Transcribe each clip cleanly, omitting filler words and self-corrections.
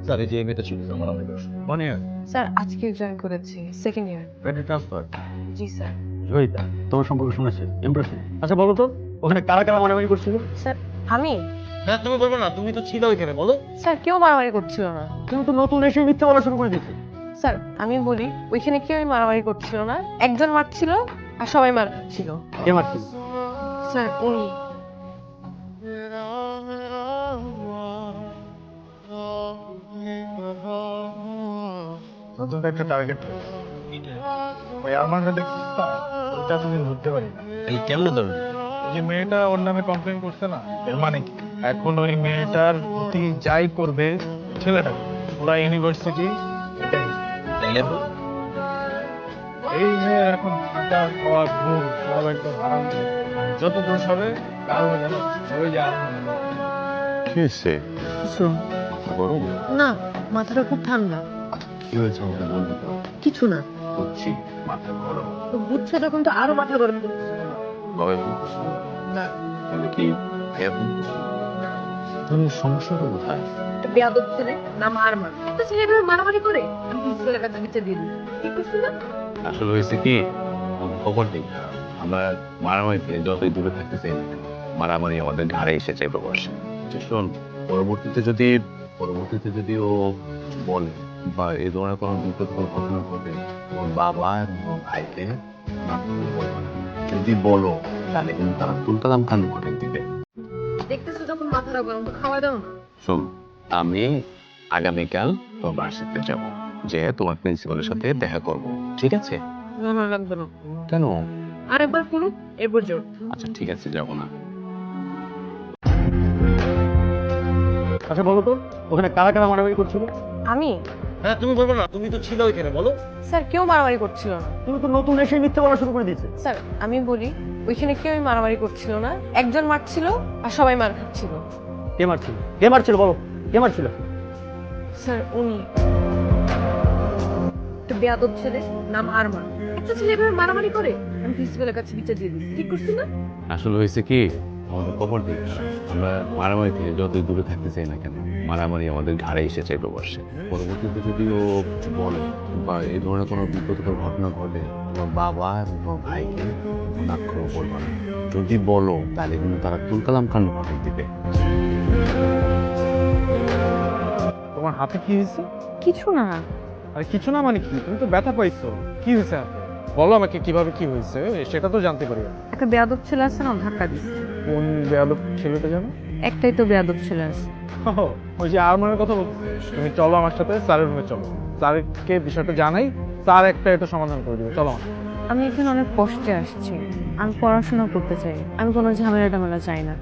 Sir এই যে মেয়েটা ছিল আমার অনেক মানে স্যার আজকে জয়েন করেছি সেকেন্ড ইয়ার। পেটে ট্রান্সফার জি স্যার। জয়িতা তোমার সম্পর্কে শুনেছে ইমপ্রেসিভ। আচ্ছা বলো তো ওখানে কারা কারা মারামারি করছিল? স্যার আমি হ্যাঁ তুমি বলবো না, তুমি তো ছিল ওইখানে, বলো। স্যার কেউ মারামারি করছিল না। তুমি তো নতুন এসে মিথ্যে বলা শুরু করে দিয়েছো। স্যার আমি বলি ওইখানে কেউ মারামারি করছিল না, একজন মারছিল আর সবাই মারছিল। কে মারছিল? স্যার উনি। নতুন একটা টার্গেট ওই আমার কাছে ওটা তুমি ধরতে পারি না। এই কেমনে ধরবে? যে মেয়েটা ওর নামে কমপ্লেন করছে না, এর মানে কি? এখন ওই মেয়েটার প্রতি যাই করবে ছেলেটা ওরা ইউনিভার্সিটি এটাই এই মেয়ে এখন থাকা খাওয়া ঘুম সব একদম আরাম যত দোষ হবে তাও যেন ওই যে আরাম কি হয়েছে? গরম? না, মাথাটা খুব ঠান্ডা। কি হয়েছে আমাকে বলবি তো? কিছু না। বুঝছি মাথা গরম। তো বুঝছে তখন তো আরো মাথা গরম করছে। বাবা না, তাহলে কি এরকম? তোর সমস্যাটা কোথায়? একটা বেয়াদব ছেলে নাম আরমান। একটা ছেলে এভাবে মারামারি করে আমি প্রিন্সিপালের কাছে বিচার দিয়ে দিই। ঠিক করছি না? আসলে হয়েছে কি, খবর নেই, আমরা মারামারি থেকে যতই দূরে থাকতে চাই না কেন, মারামারি আমাদের ঘাড়ে এসে চাইবে বসে। শোন, পরবর্তীতে যদি ও বলে বা এই ধরনের কোনো বিপদকর ঘটনা ঘটে, ওর বাবা এবং ওর ভাইকে বলবে না। যদি বলো তাহলে কিন্তু তারা তুলকালাম কাণ্ড ঘটে দিবে। দেখতেছো যখন মাথাটা গরম, তো খাওয়া দাও না। শোন, আমি আগামীকাল তোর বাসাতে যাব, যে তোমার প্রিন্সিপালের সাথে দেখা করব, ঠিক আছে? না লাগবে না। কেন? আরেকবার করুন, এরপর জোর। আচ্ছা ঠিক আছে, যাবো না। আচ্ছা বলো তো ওখানে কারা কারা মারামারি করছিল? আমি হ্যাঁ তুমি বলবো না, তুমি তো ছিল ওইখানে, বলো। স্যার কেউ মারামারি করছিল না। তুমি তো নতুন এসে মিথ্যে বলা শুরু করে দিয়েছো। স্যার আমি বলি ওইখানে কেউ মারামারি করছিল না, একজন মারছিল আর সবাই মার খাচ্ছিল। কে মারছিল? কে মারছিল বলো, কে মারছিল? স্যার উনি। একটা বেয়াদব ছেলে নাম আরমান। একটা ছেলে এভাবে মারামারি করে আমি প্রিন্সিপালের কাছে বিচার দিয়ে দিই। ঠিক করছি না? আসলে হয়েছে কি, আমাদের খবর নেই, আমরা মারামারি থেকে যতই দূরে থাকতে চাই না কেন, মারামারি আমাদের ঘাড়ে এসে চাইবে বসে। পরবর্তীতে যদি ও বলে বা এই ধরনের কোনো বিপদকর ঘটনা ঘটে, তোমার বাবা এবং তোমার ভাইকে নাক্ষর বলবে না। যদি বলো তাহলে কিন্তু তারা তুলকালাম কাণ্ড ঘটে দিবে। তোমার হাতে কি হয়েছে? কিছু না। আরে কিছু না মানে কি? তুমি তো ব্যথা পাইছো। কি হয়েছে হাতে? বলো আমাকে কিভাবে কি হয়েছে, সেটা তো জানতে পারি। একটা বেয়াদব ছেলে আছে না, ধাক্কা দিচ্ছে। কোন বেয়াদব ছেলেটা জানো? একটাই তো বেয়াদব ছেলে আছে। ওই যে আরমানের কথা বলছি। তুমি চলো আমার সাথে স্যারের রুমে চলো, স্যারকে বিষয়টা জানাই, স্যার একটা এটা সমাধান করে দেবে। চলো আমার। আমি এখানে অনেক কষ্টে আসছি, আমি পড়াশোনা করতে চাই, আমি কোনো ঝামেলা টামেলা চাই না।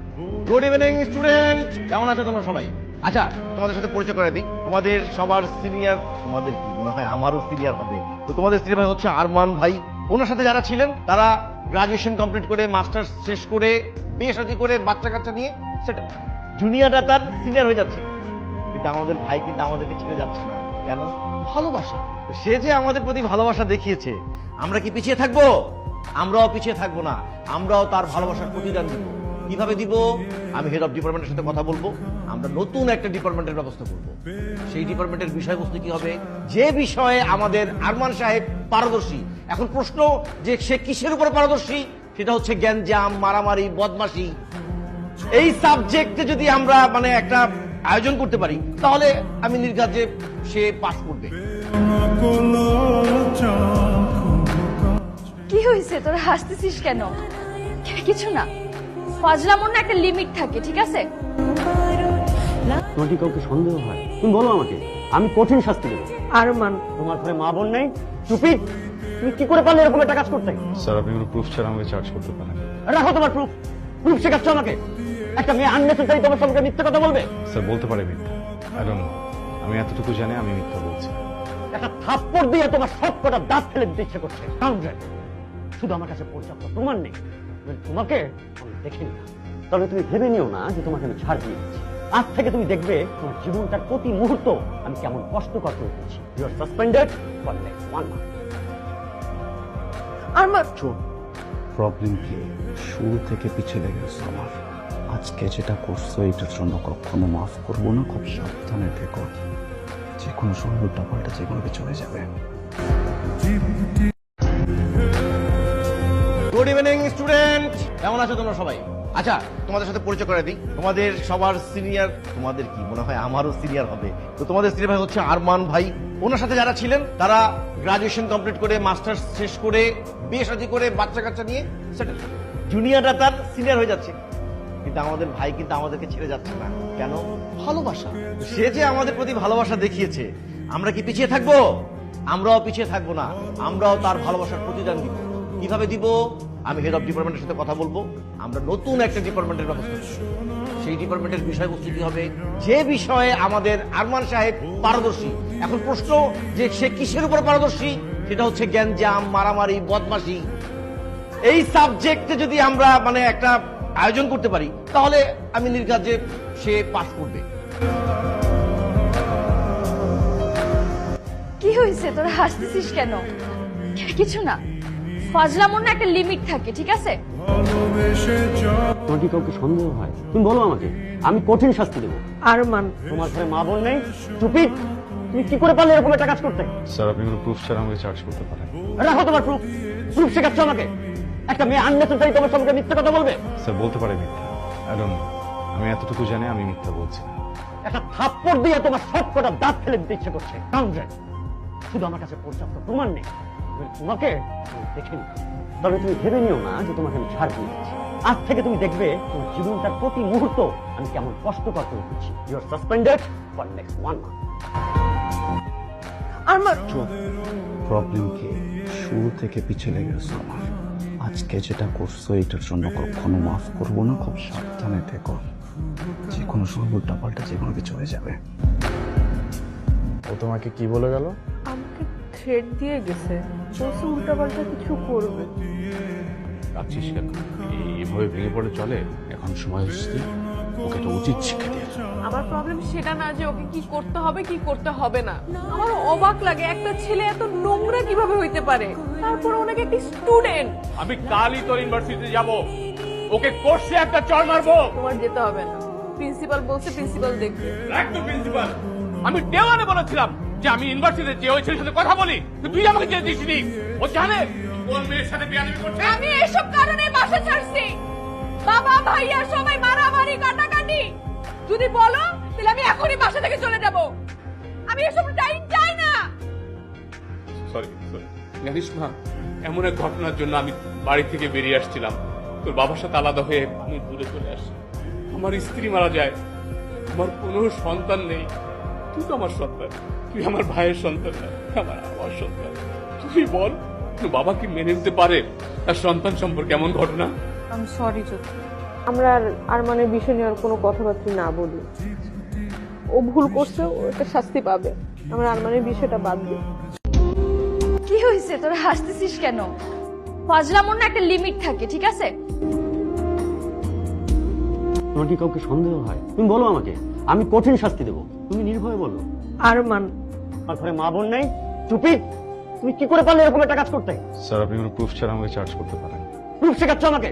গুড ইভিনিং স্টুডেন্ট, কেমন আছো তোমরা সবাই? আচ্ছা তোমাদের সাথে পরিচয় করে দিই, তোমাদের সবার সিনিয়র, তোমাদের কি মনে হয় আমারও সিনিয়র হবে, তো তোমাদের সিনিয়র হচ্ছে আরমান ভাই। ওনার সাথে যারা ছিলেন তারা গ্রাজুয়েশন কমপ্লিট করে মাস্টার্স শেষ করে বিয়ে শাদী করে বাচ্চা কাচ্চা নিয়ে সেটা জুনিয়ররা তার সিনিয়র হয়ে যাচ্ছে, কিন্তু আমাদের ভাই কিন্তু আমাদেরকে ছেড়ে যাচ্ছে না। কেন? ভালোবাসা। সে যে আমাদের প্রতি ভালোবাসা দেখিয়েছে, আমরা কি পিছিয়ে থাকবো? আমরাও পিছিয়ে থাকবো না, আমরাও তার ভালোবাসার প্রতিদান দিব। কিভাবে দিব? আমি হেড অফ ডিপার্টমেন্টের সাথে কথা বলবো, আমরা নতুন একটা ডিপার্টমেন্টের ব্যবস্থা করব। সেই ডিপার্টমেন্টের বিষয়বস্তু কি হবে? যে বিষয়ে আমাদের আরমান সাহেব পারদর্শী। এখন প্রশ্ন যে সে কিসের উপরে পারদর্শী, সেটা হচ্ছে গ্যাঞ্জাম, মারামারি, বদমাশি। এই সাবজেক্টে যদি আমরা মানে একটা আয়োজন করতে পারি, তাহলে আমি নির্ঘাত যে সে পাস করবে। কি হয়েছে, তোরা হাসতেছিস কেন? কিছু না, ফাজলামোর না একটা লিমিট থাকে, ঠিক আছে? তোমার কি কাউকে সন্দেহ হয়? তুমি বলো আমাকে, আমি কঠিন শাস্তি দেবো। আরমান। তোমার ঘরে মা বোন নেই? চুপি, তুমি কি করে পারলে এরকম একটা কাজ করতে? স্যার আপনি কোনো প্রুফ ছাড়া আমাকে চার্জ করতে পারেন? রাখো তোমার প্রুফ। প্রুফ শেখাচ্ছ আমাকে? একটা মেয়ে আননেসেসারি তোমার সঙ্গে মিথ্যে কথা বলবে? স্যার বলতে পারে মিথ্যা, আমি এতটুকু জানি আমি মিথ্যা বলছি। একটা থাপ্পড় দিয়ে তোমার সব কটা দাঁত ফেলে দিতে ইচ্ছে করছে। শুধু আমার কাছে পর্যাপ্ত প্রমাণ নেই, তোমাকে আমি দেখিনি না। তবে তুমি ভেবে নিও না যে তোমাকে আমি ছাড় দিয়ে দিচ্ছি। আজ থেকে তুমি দেখবে তোমার জীবনটার প্রতি মুহূর্ত আমি কেমন কষ্টকর করে দিচ্ছি। You are suspended for next 1 month. Arman. Problem কি? শুরু থেকে পিছিয়ে লেগেছে আমার। আজকে যেটা করছো এটার জন্য কখনো মাফ করবো না, খুব সাবধানে থেকো। যে কোনো সময় উল্টা পাল্টা যেগুলোকে চলে যাবে। গুড ইভিনিং স্টুডেন্ট, কেমন আছো তোমরা সবাই? আচ্ছা, তোমাদের সাথে পরিচয় করে দিই। তোমাদের সবার সিনিয়র, তোমাদের কি মনে হয় আমারও সিনিয়র হবে, তো তোমাদের সিনিয়র ভাই হচ্ছে আরমান ভাই। ওনার সাথে যারা ছিলেন তারা গ্রাজুয়েশন কমপ্লিট করে মাস্টার্স শেষ করে বিয়ে শাদী করে বাচ্চা কাচ্চা নিয়ে সেটেল। জুনিয়ররা তার সিনিয়র হয়ে যাচ্ছে, কিন্তু আমাদের ভাই কিন্তু আমাদেরকে ছেড়ে যাচ্ছে না। কেন? ভালোবাসা। সে যে আমাদের প্রতি ভালোবাসা দেখিয়েছে, আমরা কি পিছিয়ে থাকবো? আমরাও পিছিয়ে থাকবো না, আমরাও তার ভালোবাসার প্রতিদান দিব। কিভাবে দিব? আমি হেড অফ ডিপার্টমেন্টের সাথে কথা বলবো। আমরা নতুন একটা ডিপার্টমেন্টের ব্যবস্থা করব। সেই ডিপার্টমেন্টের বিষয়বস্তু কি হবে? যে বিষয়ে আমাদের আরমান সাহেব পারদর্শী। এখন প্রশ্ন যে সে কিসের উপর পারদর্শী, সেটা হচ্ছে গ্যাঞ্জাম, মারামারি, বদমাশি। এই সাবজেক্টে যদি আমরা মানে একটা আয়োজন করতে পারি, তাহলে আমি নির্ঘাত যে সে পাস করবে। কি হয়েছে, তোরা হাসতেছিস কেন? কিছু না, ফাজলামোর না একটা লিমিট থাকে, ঠিক আছে? তোমার কি কাউকে সন্দেহ হয়? তুমি বলো আমাকে, আমি কঠিন শাস্তি দেবো। আরমান, তোমার ঘরে মা বোন নেই? চুপি, তুমি কি করে পারলে এরকম একটা কাজ করতে? স্যার আপনি কোনো প্রুফ ছাড়া আমাকে চার্জ করতে পারেন। রাখো তোমার প্রুফ। প্রুফ শেখাচ্ছ আমাকে? একটা মেয়ে আননেসেসারি তোমার সঙ্গে মিথ্যে কথা বলবে? স্যার বলতে পারে মিথ্যা, আই ডোন্ট নো। আমি এতটুকু জানি আমি মিথ্যা বলছি না। একটা থাপ্পড় দিয়ে তোমার সব কটা দাঁত ফেলে দিতে ইচ্ছে করছে। কাউন্টার, শুধু আমার কাছে পর্যাপ্ত প্রমাণ নেই, তোমাকে দেখিনি। তবে তুমি ভেবে নিও না যে তোমাকে আমি ছাড় দিয়ে দিচ্ছি। আজ থেকে তুমি দেখবে তোমার জীবনটার প্রতি মুহূর্ত আমি কেমন কষ্টকর করে দিচ্ছি। You are suspended for next 1 month. Arman, problem কি? শুরু থেকে পিছিয়ে লেগে গেছো আমার। আজকে যেটা করছো এটার জন্য কখনো মাফ করবো না। খুব সাবধানে থেকো, যে কোনো সময় উল্টা পাল্টা যেগুলোকে চলে যাবে। ও তোমাকে কি বলে গেল? আমাকে থ্রেড দিয়ে গেছে, বলছে উল্টাপাল্টা কিছু করবে। রাখছিস কেন? এইভাবে ভেঙে পড়ে চলে? এখন সময় হচ্ছে ওকে তো উচিত শিক্ষা দিয়ে। আমার প্রবলেম সেটা না যে ওকে কি করতে হবে কি করতে হবে না। আমার অবাক লাগে একটা ছেলে এত নোংরা কিভাবে হইতে পারে, তারপর ওনাকে একটি স্টুডেন্ট। আমি কালই তোর ইউনিভার্সিটিতে যাব, ওকে কোর্সে একটা চড় মারবো। তোমার যেতে হবে না, প্রিন্সিপাল বলছে প্রিন্সিপাল দেখবে। রাখ তো প্রিন্সিপাল। আমি দেওয়ানে বলেছিলাম যে আমি ইউনিভার্সিটিতে যে ওই ছেলের সাথে কথা বলি, তুই আমাকে যেতে দিসনি। ও জানে কোন মেয়ের সাথে বিয়াদবি করছে। আমি এসব কারণে বাসা ছাড়ছি। বাবা ভাইয়া সবাই মারামারি কাটাকাটি। যদি বলো তাহলে আমি এখনই বাসা থেকে চলে যাব। আমি এসব টাইম চাই না। সরি জানিস না, এমন এক ঘটনার জন্য আমি বাড়ি থেকে বেরিয়ে আসছিলাম, তোর বাবার সাথে আলাদা হয়ে আমি দূরে চলে আসি। আমার স্ত্রী মারা যায়, আমার কোনো সন্তান নেই। তুই তো আমার সন্তান, তুই আমার ভাইয়ের সন্তান না, আমার সন্তান। তুই বল, তোর বাবা কি মেনে নিতে পারে তার সন্তান সম্পর্কে এমন ঘটনা? আমি সরি জ্যোতি, আমরা আর আরমানের বিষয় নিয়ে আর কোনো কথাবার্তা না বলি। ও ভুল করছে, ও একটা শাস্তি পাবে। আমরা আরমানের বিষয়টা বাদ দিই। কি হয়েছে, তোরা হাসতেছিস কেন? ফাজলামোর না একটা লিমিট থাকে, ঠিক আছে? তোমার কি কাউকে সন্দেহ হয়? তুমি বলো আমাকে, আমি কঠিন শাস্তি দেবো। তুমি নির্ভয়ে বলো। আরমান, আমার ঘরে মা বোন নেই? চুপি, তুমি কি করে পারলে এরকম একটা কাজ করতে? স্যার আপনি কোনো প্রুফ ছাড়া আমাকে চার্জ করতে পারেন। প্রুফ শেখাচ্ছ আমাকে?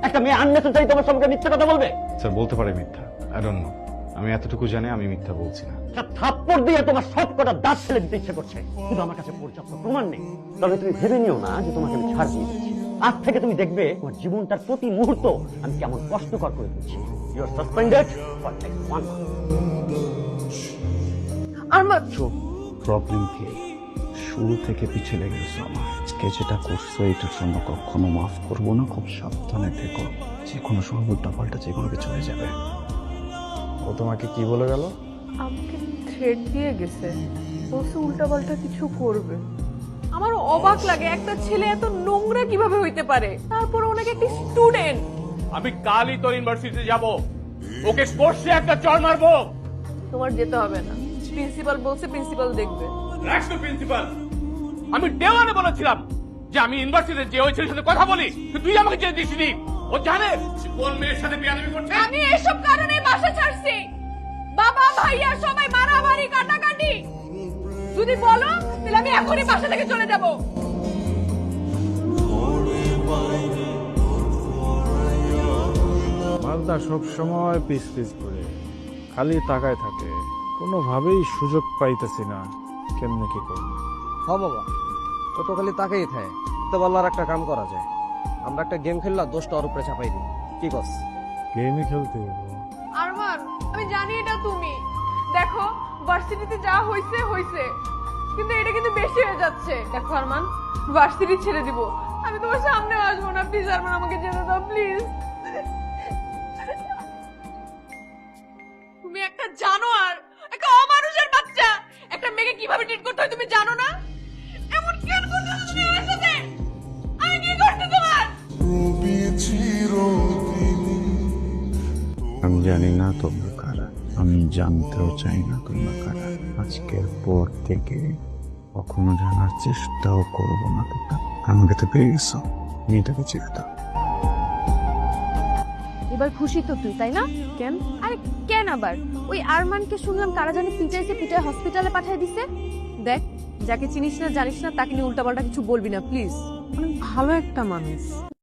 একটা মেয়ে আননেসেসারি তোমার সঙ্গে মিথ্যে কথা বলবে? স্যার বলতে পারে মিথ্যা, আই ডোন্ট নো। আমি এতটুকু জানি আমি মিথ্যা বলছি না। একটা থাপ্পড় দিয়ে তোমার সব কটা দাঁত ফেলে দিতে ইচ্ছে করছে, কিন্তু আমার কাছে পর্যাপ্ত প্রমাণ নেই। তবে তুমি ভেবে নিও না যে তোমাকে আমি ছাড় দিয়ে দিচ্ছি। আজ থেকে তুমি দেখবে তোমার জীবনটার প্রতি মুহূর্ত আমি কেমন কষ্টকর করে দিচ্ছি। You are suspended for next 1 month. Arman, problem কি? শুরু থেকে পিছিয়ে লেগে গেছো আমার। আজকে যেটা করছো এটার জন্য কখনো মাফ করবো না। খুব সাবধানে থেকো, যে কোনো সময় উল্টা পাল্টা যেগুলোকে চলে যাবে। ও তোমাকে কি বলে গেল? আমাকে থ্রেড দিয়ে গেছে, বলছে উল্টাপাল্টা কিছু করবে। আমার অবাক লাগে একটা ছেলে এত নোংরা কিভাবে হইতে পারে, তারপর ওনাকে একটি স্টুডেন্ট। আমি কালই তোর ইউনিভার্সিটিতে যাব, ওকে কোর্সে একটা চড় মারবো। তোমার যেতে হবে না, প্রিন্সিপাল বলছে প্রিন্সিপাল দেখবে। রাখ তো প্রিন্সিপাল। আমি দেওয়ানে বলেছিলাম যে আমি ইউনিভার্সিটিতে যে ওই ছেলের সাথে কথা বলি, তুই আমাকে যেতে দিসনি। ও জানে কোন মেয়ের সাথে বিয়াদবি করছে। আমি এসব কারণে বাসা ছাড়ছি। বাবা ভাইয়া সবাই মারামারি কাটাকাটি। যদি বলো তাহলে আমি এখনই বাসা থেকে চলে যাব। মালদা সব সময় পিস পিস করে খালি তাকায় থাকে, কোনোভাবেই সুযোগ পাইতেছি না কেমনে কি করব। হ বাবা, ও তো খালি তাকেই থাকে। তো বললার একটা কাম করা যায়, আমরা একটা গেম খেললাম, দোষটা ওর উপরে চাপাই দিই, কি কস? গেমই খেলতে হবে। আরমান, আমি জানি এটা তুমি। দেখো, ভার্সিটিতে যা হইছে হইছে, কিন্তু এটা কিন্তু বেশি হয়ে যাচ্ছে। দেখো আরমান, ভার্সিটি ছেড়ে দিব, আমি তোমার সামনে আসবো না। প্লিজ আরমান, আমাকে যেতে দাও প্লিজ। তুমি একটা জানোয়ার, একটা অমানুষের বাচ্চা। একটা মেয়েকে কিভাবে ট্রিট করতে হয় তুমি জানো না? এমন কেন করছো তুমি আমার সাথে? আমি কি করতে তোমার? আমি জানি না তোমরা কারা, আমি জানতেও চাই না তোমরা কারা। আজকের পর থেকে কখনো জানার চেষ্টাও করবো না তোমরা। আমাকে তো পেয়ে গেছো, মেয়েটাকে ছেড়ে দাও। এবার খুশি তো তুই, তাই না? কেন? আরে কেন আবার? ওই আরমানকে শুনলাম কারা জানি পিটায় হসপিটালে পাঠিয়ে দিছে। দেখ, যাকে চিনিস না জানিস না তাকে নিয়ে উল্টাপাল্টা কিছু বলবি না প্লিজ। অনেক ভালো একটা মানুষ।